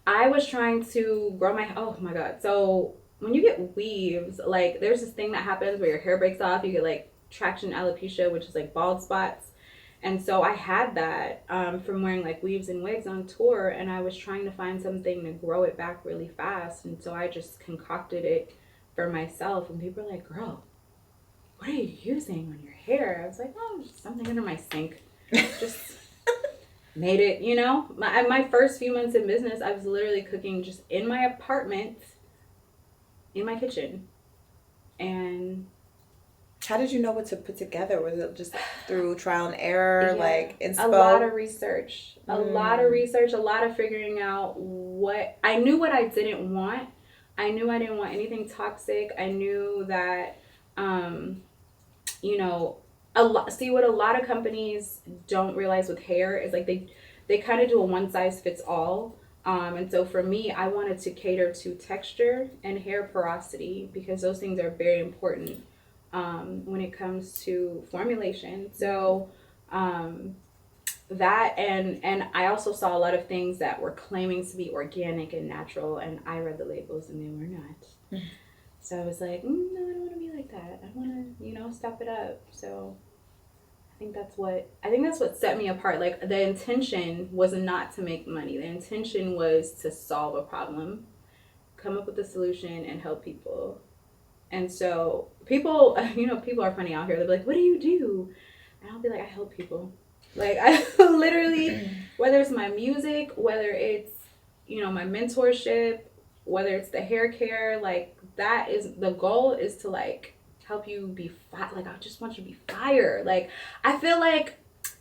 I was trying to grow oh my God. So when you get weaves, like there's this thing that happens where your hair breaks off, you get like traction alopecia, which is like bald spots. And so I had that from wearing like weaves and wigs on tour, and I was trying to find something to grow it back really fast. And so I just concocted it for myself, and people were like, girl, what are you using on your hair? I was like, oh, just something under my sink. Just made it, you know. My first few months in business, I was literally cooking just in my apartment, in my kitchen. And how did you know what to put together? Was it just through trial and error, like inspo? A lot of research, a lot of figuring out what I knew, what I didn't want. I knew I didn't want anything toxic. I knew that, you know, what a lot of companies don't realize with hair is like they kind of do a one size fits all. And so for me, I wanted to cater to texture and hair porosity because those things are very important when it comes to formulation. So that and I also saw a lot of things that were claiming to be organic and natural, and I read the labels and they were not. So I was like, no, I don't want to be like that. I want to, you know, step it up. So I think that's what set me apart. Like, the intention was not to make money. The intention was to solve a problem, come up with a solution, and help people. And so people, you know, people are funny out here. They're like, what do you do? And I'll be like, I help people. Like, I literally, whether it's my music, whether it's, you know, my mentorship, whether it's the hair care, like, that is, the goal is to, like, help you be like, I just want you to be fire. Like, I feel like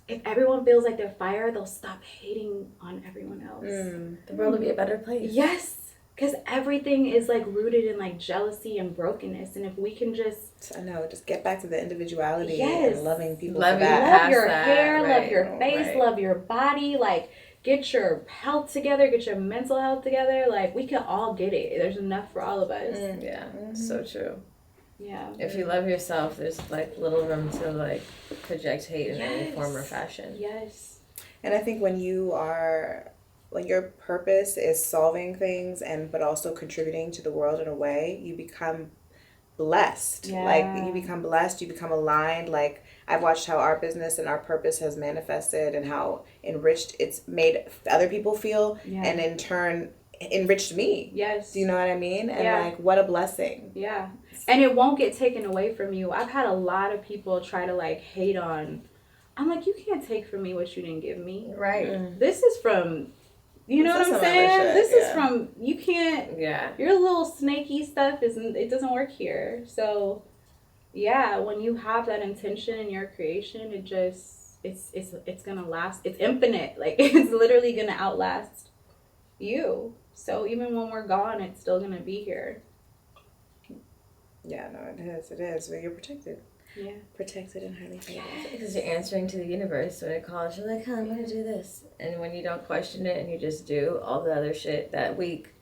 if everyone feels like they're fire, they'll stop hating on everyone else. The world will be a better place. Yes. Because everything is, like, rooted in, like, jealousy and brokenness. And if we can just... I know, just get back to the individuality yes. and loving people Love for that. Love your hair, right. love your face, love your body. Like, get your health together, get your mental health together. Like, we can all get it. There's enough for all of us. Yeah, so true. Yeah. If you love yourself, there's, like, little room to, like, project hate in any form or fashion. Yes. And I think when your purpose is solving things but also contributing to the world in a way, you become blessed. Yeah. Like, you become blessed, you become aligned. Like, I've watched how our business and our purpose has manifested and how enriched it's made other people feel, and in turn enriched me. Yes. Do you know what I mean? And like, what a blessing. Yeah. And it won't get taken away from you. I've had a lot of people try to, like, hate on. I'm like, you can't take from me what you didn't give me. Right. This is from... You know what I'm saying? This is from, you can't, your little snaky stuff it doesn't work here. So, yeah, when you have that intention in your creation, it just, it's going to last. It's infinite. Like, it's literally going to outlast you. So even when we're gone, it's still going to be here. Yeah, no, it is. But you're protected. Yeah. Protected and highly favored. Because you're answering to the universe. When it calls, you're like, I'm going to do this. And when you don't question it and you just do all the other shit that week,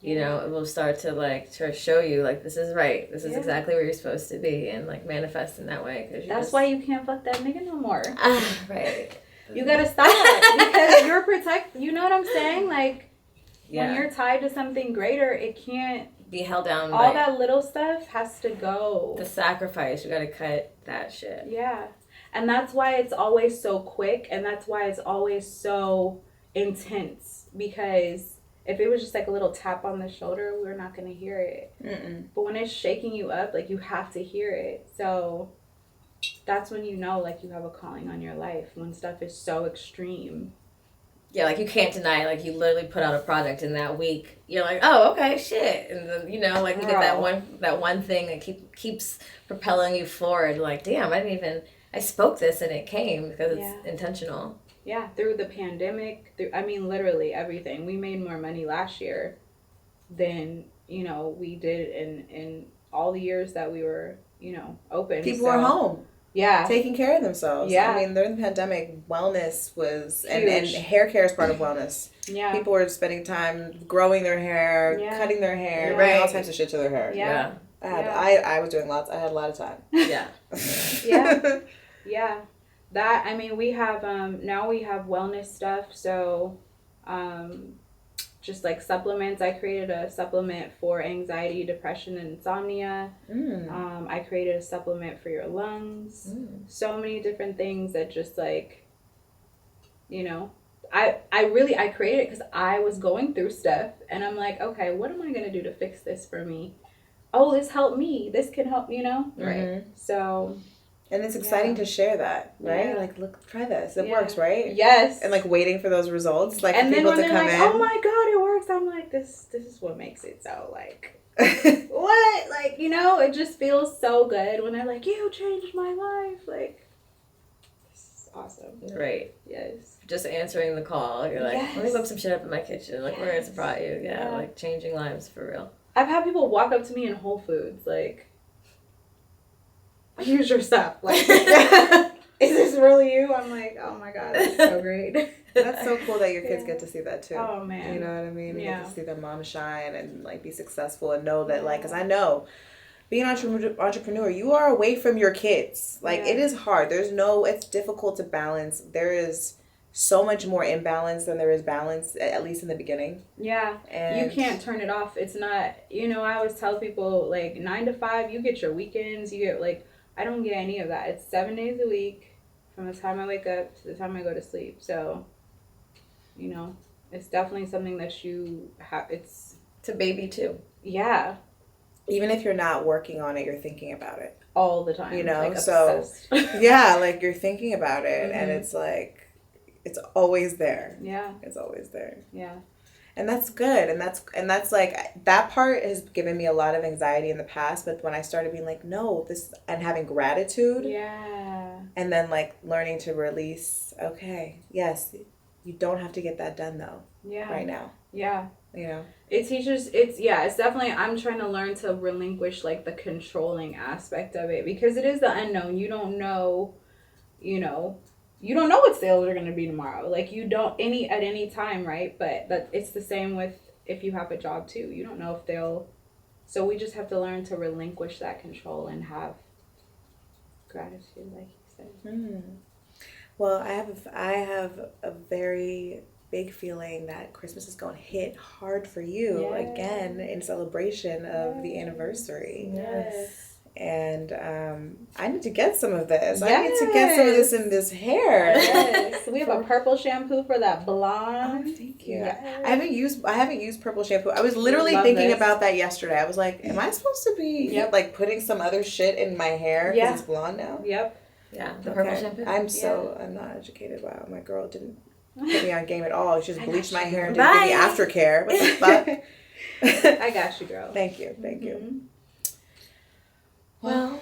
you know, it will start to, like, to show you, like, this is right. This is exactly where you're supposed to be, and, like, manifest in that way. Cause that's why you can't fuck that nigga no more. Right. You got to stop. Because you're protected. You know what I'm saying? Like, when you're tied to something greater, it can't be held down. All that little stuff has to go. The sacrifice, you gotta cut that shit. Yeah. And that's why it's always so quick, and that's why it's always so intense. Because if it was just like a little tap on the shoulder, we're not gonna hear it. But when it's shaking you up, like, you have to hear it. So that's when you know, like, you have a calling on your life, when stuff is so extreme. Yeah, like, you can't deny, like, you literally put out a project in that week. You're like, oh, okay, shit. And then, you know, like, you get that one thing that keeps propelling you forward. Like, damn, I spoke this and it came because it's intentional. Yeah, through the pandemic, literally everything. We made more money last year than, you know, we did in all the years that we were, you know, open. People were home. Yeah. Taking care of themselves. Yeah. I mean, during the pandemic, wellness was, and hair care is part of wellness. Yeah. People were spending time growing their hair, cutting their hair, doing all types of shit to their hair. Yeah. I was doing lots. I had a lot of time. Yeah. Yeah. Yeah. That, I mean, we have, now we have wellness stuff. So, just like supplements. I created a supplement for anxiety, depression, and insomnia. I created a supplement for your lungs. So many different things that just, like, you know, I created it because I was going through stuff, and I'm like, okay, what am I going to do to fix this for me? Oh, this helped me. This can help, you know? Right. So, And it's exciting to share that, right? Yeah. Like, look, try this. It works, right? Yes. And like waiting for those results, like and for people then when to they're come like, in. oh my God, it works. I'm like, this is what makes it so like, what? Like, you know, it just feels so good when they're like, you changed my life. Like, this is awesome. Right. Yes. Just answering the call. You're like, let me whip some shit up in my kitchen. Like, where it's brought you. Yeah, like changing lives for real. I've had people walk up to me in Whole Foods, like, here's your stuff. Like, is this really you? I'm like, oh my God, that's so great. That's so cool that your kids get to see that too. Oh man. You know what I mean? Yeah. You get to see their mom shine and like be successful and know that like, because I know being an entrepreneur, you are away from your kids. Like it is hard. It's difficult to balance. There is so much more imbalance than there is balance, at least in the beginning. Yeah. And you can't turn it off. It's not, you know, I always tell people like 9 to 5, you get your weekends, you get like, I don't get any of that. It's 7 days a week from the time I wake up to the time I go to sleep. So, you know, it's definitely something that you have. It's a baby too. Yeah. Even if you're not working on it, you're thinking about it. All the time. You know, like so, yeah, like you're thinking about it and it's like, it's always there. Yeah. It's always there. Yeah. And that's good. And that's like, that part has given me a lot of anxiety in the past. But when I started being like, no, and having gratitude. Yeah. And then like learning to release, okay, yes, you don't have to get that done though. Yeah. Right now. Yeah. You know? It's definitely, I'm trying to learn to relinquish like the controlling aspect of it because it is the unknown. You don't know, you don't know what sales are going to be tomorrow. Like you don't at any time, right? But it's the same with if you have a job too. You don't know if so we just have to learn to relinquish that control and have gratitude, like you said. Mm. Well, I have a very big feeling that Christmas is going to hit hard for you again in celebration of the anniversary. Yes. And I need to get some of this. Yes. I need to get some of this in this hair. Yes. We have a purple shampoo for that blonde. Oh, thank you. Yes. I haven't used purple shampoo. I was literally thinking about that yesterday. I was like, am I supposed to be like putting some other shit in my hair because it's blonde now? Yep. Yeah, the purple shampoo. I'm not educated. Wow, my girl didn't put me on game at all. She just bleached my hair and Bye. didn't give me aftercare. What the fuck? I got you, girl. Thank you. You. Well,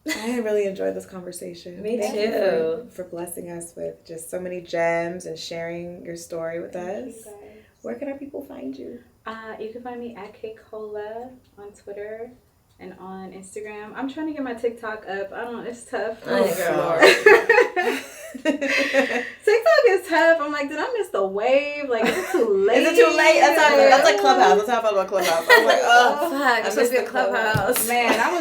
I really enjoyed this conversation. Me Thank too. You for blessing us with just so many gems and sharing your story with us. Where can our people find you? You can find me at K-Cola on Twitter and on Instagram. I'm trying to get my TikTok up. I don't know. It's tough. TikTok is tough. I'm like, did I miss the wave? Like, is it too late? Is it too late? That's like Clubhouse. That's how I felt about Clubhouse. I was like, oh, fuck. I missed the Clubhouse. Man, I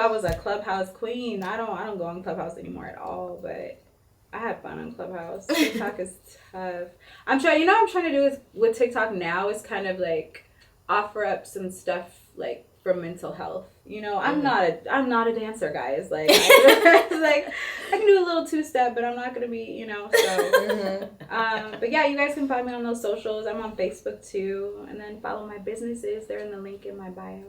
was a Clubhouse queen. I don't go on Clubhouse anymore at all, but I had fun on Clubhouse. TikTok is tough. I'm trying to do is with TikTok now is kind of like offer up some stuff like for mental health. I'm not a dancer, guys. Like I can do a little 2-step, but I'm not gonna be, so but yeah, you guys can find me on those socials. I'm on Facebook too, and then follow my businesses. They're in the link in my bio.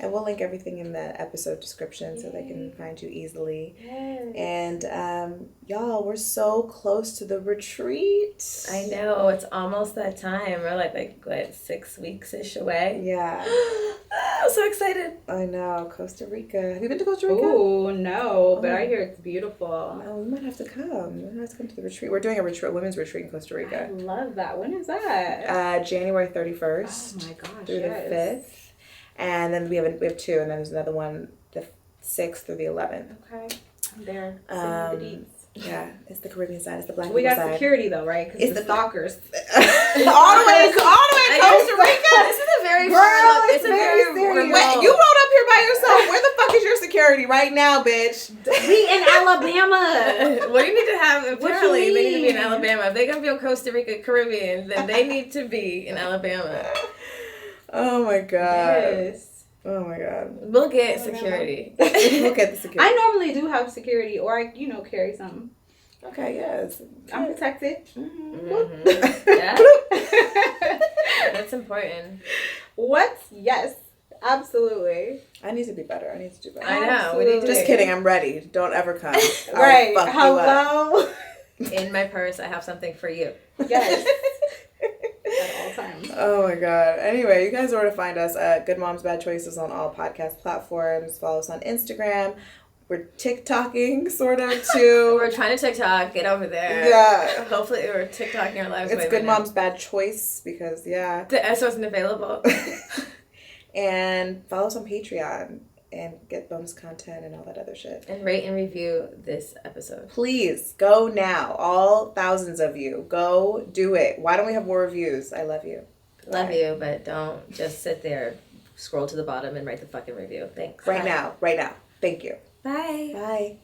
And we'll link everything in the episode description so they can find you easily. Yes. And y'all, we're so close to the retreat. I know, it's almost that time. We're like 6 weeks-ish away. Yeah. I'm so excited. I know, Costa Rica. Have you been to Costa Rica? Oh no, but I hear it's beautiful. Oh, we might have to come. We might have to come to the retreat. We're doing a women's retreat in Costa Rica. I love that. When is that? January 31st. Oh my gosh, through the 5th. And then we have 2, and then there's another one the 6th through the 11th. Okay, I'm there. Send me the deets. Yeah, it's the Caribbean side. It's the black we people got side. Security though, right? Because it's the stalkers. all the way to Costa Rica. This is a very it's very serious. Wait, you rode up here by yourself. Where the fuck is your security right now, bitch? We in Alabama. Well, you need to have, apparently they need to be in Alabama. If they're going to be on Costa Rica Caribbean, then they need to be in Alabama. Oh my God. Yes. Oh my God. We'll get security. We'll get the security. I normally do have security, or I, carry something. Okay, yes. I'm protected. Yeah. That's important. What? Yes. Absolutely. I need to be better. I need to do better. I know. We need to Just kidding. I'm ready. Don't ever come. I'll Right. fuck you up. Hello. In my purse, I have something for you. Yes. At all times. Oh my god. Anyway, you guys know where to find us at Good Moms Bad Choices on all podcast platforms. Follow us on Instagram. We're TikToking sort of too. We're trying to TikTok. Get over there. Yeah. Hopefully, we're TikToking our lives. It's way Good by now. Moms Bad Choice because yeah. The S wasn't available. And follow us on Patreon and get bonus content and all that other shit. And rate and review this episode. Please go now. All thousands of you. Go do it. Why don't we have more reviews? I love you. Love Bye. you, but don't just sit there. Scroll to the bottom and write the fucking review. Thanks. Right Bye. now. Right now. Thank you. Bye. Bye.